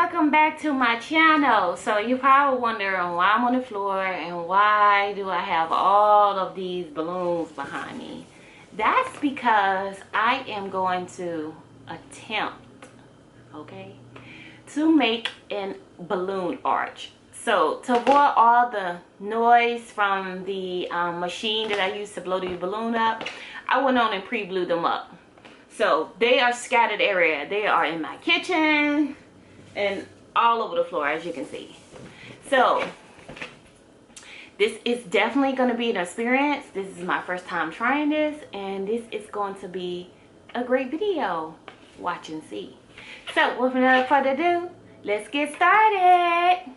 welcome back to my channel. So you're probably wondering why I'm on the floor and why do I have all of these balloons behind me. That's because I am going to attempt, okay, to make a balloon arch. So to avoid all the noise from the machine that I use to blow the balloon up, I went on and pre-blew them up. So they are scattered area. They are in my kitchen and all over the floor, as you can see. So this is definitely going to be an experience. This is my first time trying this, and this is going to be a great video. Watch and see. So without further ado, let's get started.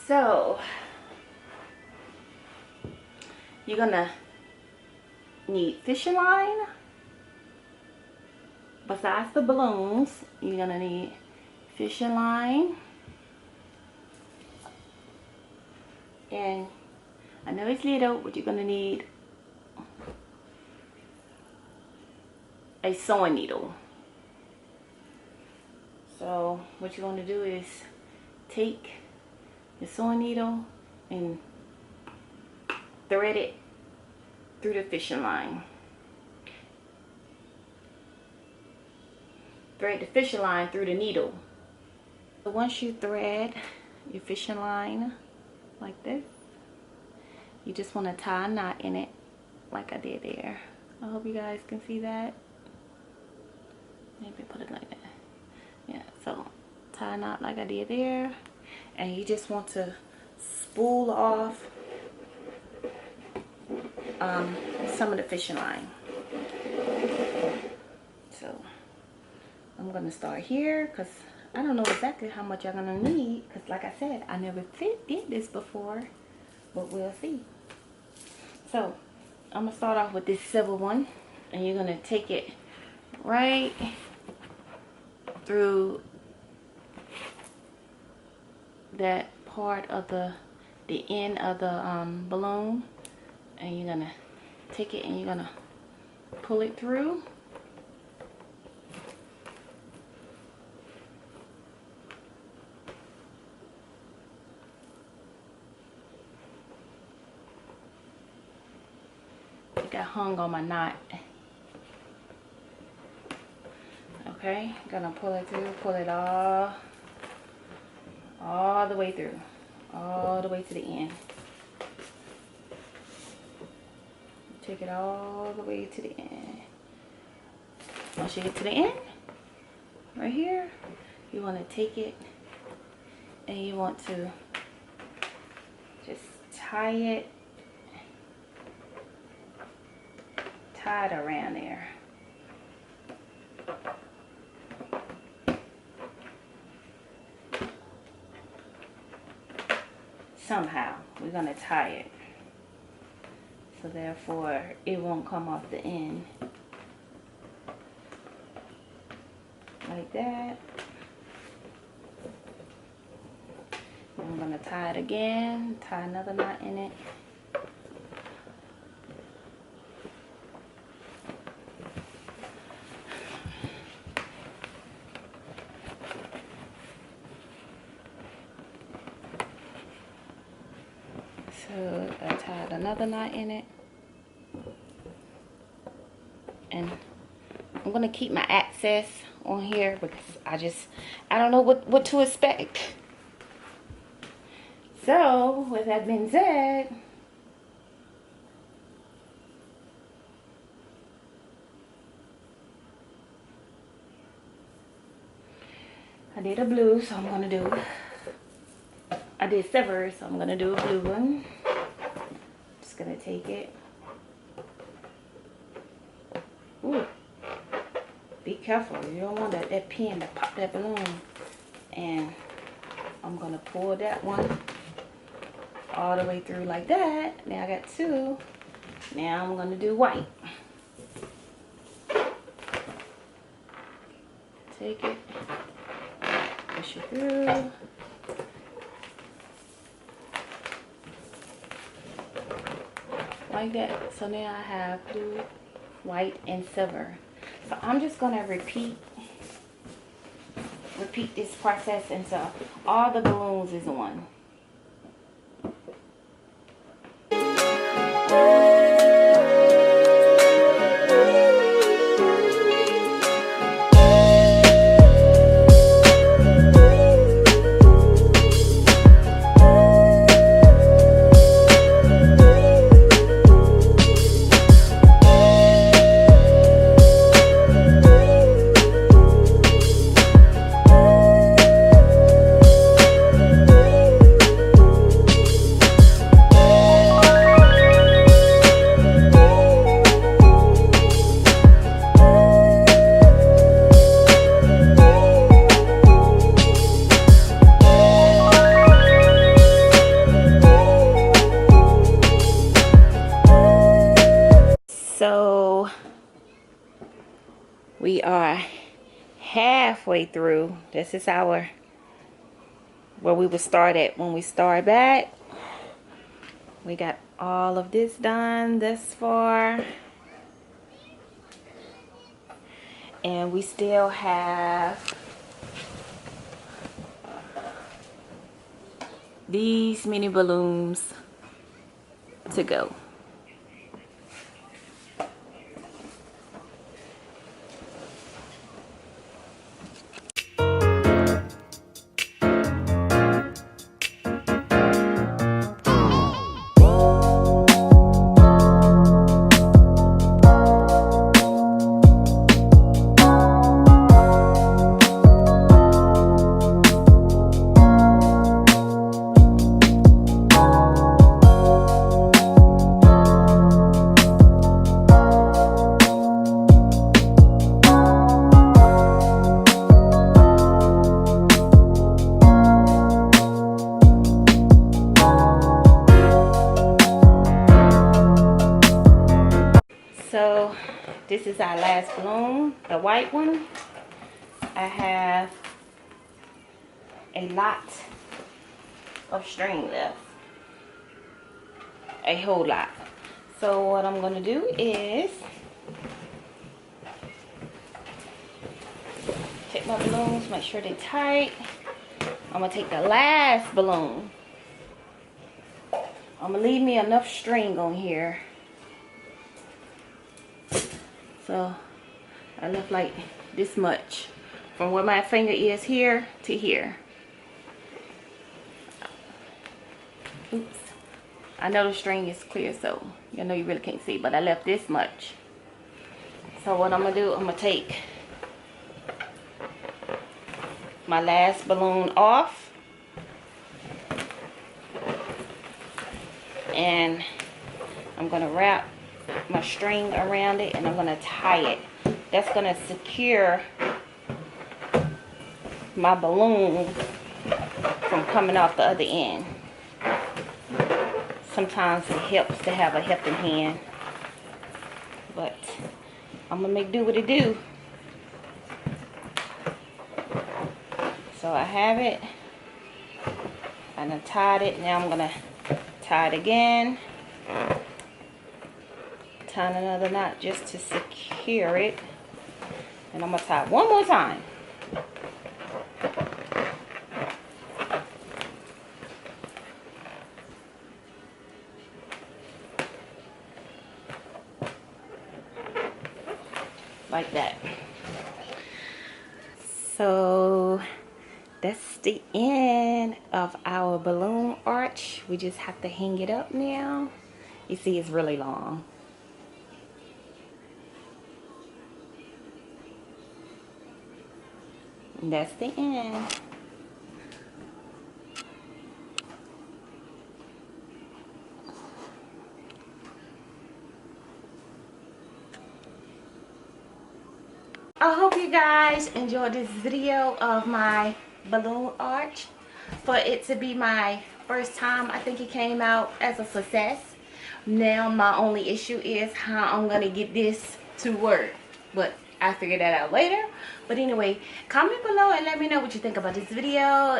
So you're gonna need fishing line. Besides the balloons, you're gonna need fishing line, and I know it's little, but you're gonna need a sewing needle. So what you're gonna do is take your sewing needle and thread it through the fishing line. Thread the fishing line through the needle. So once you thread your fishing line like this, you just want to tie a knot in it like I did there. I hope you guys can see that. Maybe put it like that. Yeah, so tie a knot like I did there, and you just want to spool off some of the fishing line. So I'm gonna start here because I don't know exactly how much I'm gonna need, because like I said, I never did this before, but we'll see. So I'm gonna start off with this silver one, and you're gonna take it right through that part of the end of the balloon, and you're gonna take it and you're gonna pull it through. It got hung on my knot. Okay, gonna pull it through, pull it all the way through, all the way to the end. Take it all the way to the end. Once you get to the end, right here, you want to take it and you want to just tie it around there. Somehow we're going to tie it, so therefore it won't come off the end like that. And I'm going to tie it again, tie another knot in it. So I tied another knot in it, and I'm gonna keep my access on here because I don't know what to expect. So with that being said, I did a blue, so I'm gonna do, I did silver, so I'm gonna do a blue one. Just gonna take it. Ooh, be careful, you don't want that pin to pop that balloon. And I'm gonna pull that one all the way through like that. Now I got two. Now I'm gonna do white. Take it, push it through. Like that. So now I have blue, white, and silver. So I'm just gonna repeat repeat this process until all the balloons is on. So we are halfway through. This is our where we would start at when we start back. We got all of this done thus far, and we still have these mini balloons to go. So this is our last balloon, the white one. I have a lot of string left, a whole lot. So what I'm going to do is take my balloons, make sure they're tight. I'm going to take the last balloon. I'm going to leave me enough string on here. So I left like this much from where my finger is here to here. Oops. I know the string is clear, so you know you really can't see, but I left this much. So what I'm gonna do, I'm gonna take my last balloon off, and I'm gonna wrap my string around it, and I'm gonna tie it. That's gonna secure my balloon from coming off the other end. Sometimes it helps to have a helping hand, but I'm gonna make do what it do. So I have it, and I tied it. Now I'm gonna tie it again. Tie another knot just to secure it, and I'm gonna tie it one more time. Like that. So that's the end of our balloon arch. We just have to hang it up now. You see, it's really long. And that's the end. I hope you guys enjoyed this video of my balloon arch. For it to be my first time, I think it came out as a success. Now my only issue is how I'm gonna get this to work, but I'll figure that out later. But anyway, comment below and let me know what you think about this video.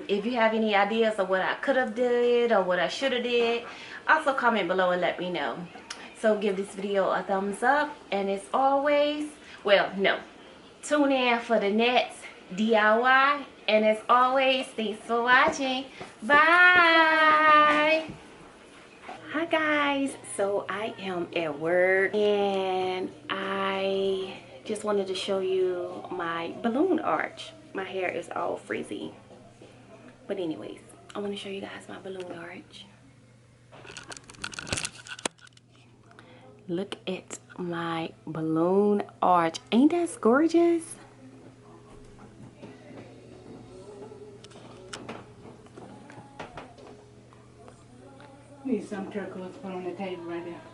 If you have any ideas of what I could have did or what I should have did, also comment below and let me know. So give this video a thumbs up, and as always, well, no, tune in for the next DIY. And as always, thanks for watching. Bye. Hi guys, so I am at work and I just wanted to show you my balloon arch. My hair is all frizzy, but anyways, I want to show you guys my balloon arch. Look at my balloon arch. Ain't that gorgeous? Need some turquoise put on the table right there.